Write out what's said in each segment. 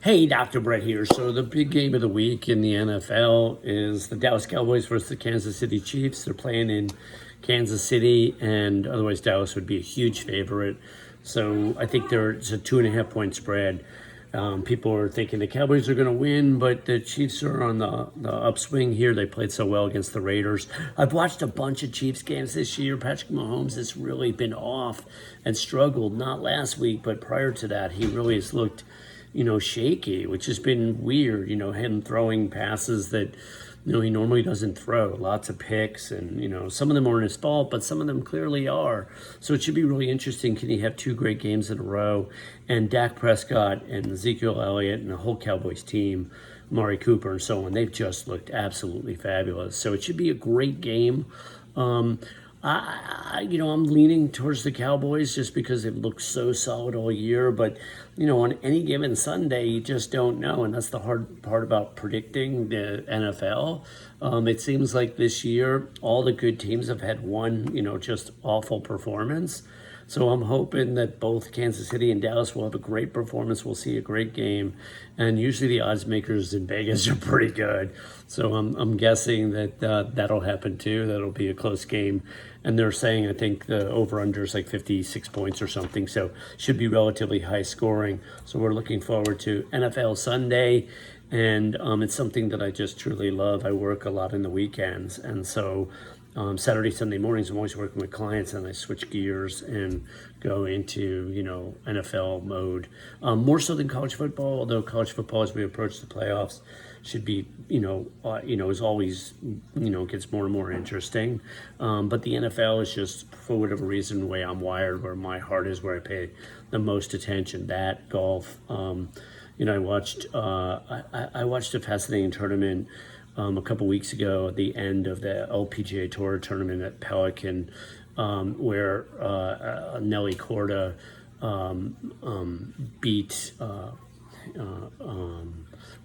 Hey, Dr. Brett here. So the big game of the week in the NFL is the Dallas Cowboys versus the Kansas City Chiefs. They're playing in Kansas City, and otherwise Dallas would be a huge favorite. So I think there's a 2.5 point spread. People are thinking the Cowboys are going to win, but the Chiefs are on the upswing here. They played so well against the Raiders. I've watched a bunch of Chiefs games this year. Patrick Mahomes has really been off and struggled, not last week, but prior to that. He really has looked shaky, which has been weird, him throwing passes that, he normally doesn't throw. Lots of picks, and, some of them aren't his fault, but some of them clearly are. So it should be really interesting. Can he have two great games in a row? And Dak Prescott and Ezekiel Elliott and the whole Cowboys team, Amari Cooper and so on, they've just looked absolutely fabulous. So it should be a great game. I'm leaning towards the Cowboys just because they've looked so solid all year. But, on any given Sunday, you just don't know. And that's the hard part about predicting the NFL. It seems like this year, all the good teams have had one, just awful performance. So I'm hoping that both Kansas City and Dallas will have a great performance. We'll see a great game. And usually the odds makers in Vegas are pretty good. So I'm guessing that that'll happen too. That'll be a close game. And they're saying, I think the over-under is like 56 points or something. So should be relatively high scoring. So we're looking forward to NFL Sunday. And it's something that I just truly love. I work a lot in the weekends. And so Saturday, Sunday mornings, I'm always working with clients, and I switch gears and go into, NFL mode. More so than college football, although college football, as we approach the playoffs, should be, is always, gets more and more interesting. But the NFL is just, for whatever reason, the way I'm wired, where my heart is, where I pay the most attention. That, golf. I watched a fascinating tournament a couple weeks ago at the end of the LPGA Tour tournament at Pelican, where Nelly Korda beat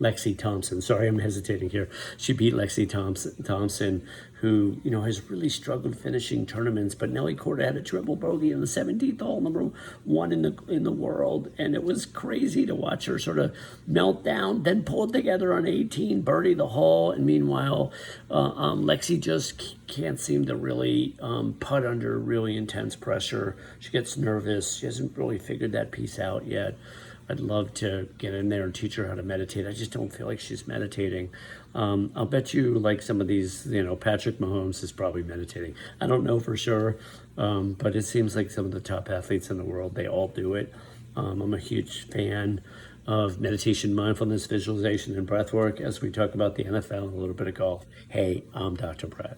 Lexi Thompson. Sorry, I'm hesitating here. She beat Lexi Thompson, who, has really struggled finishing tournaments. But Nelly Korda had a triple bogey in the 17th hole, number one in the world. And it was crazy to watch her sort of melt down, then pull it together on 18, birdie the hole. And meanwhile, Lexi just can't seem to really putt under really intense pressure. She gets nervous. She hasn't really figured that piece out yet. I'd love to get in there and teach her how to meditate. I just don't feel like she's meditating. I'll bet you like some of these, Patrick Mahomes is probably meditating. I don't know for sure, but it seems like some of the top athletes in the world, they all do it. I'm a huge fan of meditation, mindfulness, visualization, and breath work as we talk about the NFL and a little bit of golf. Hey, I'm Dr. Brett.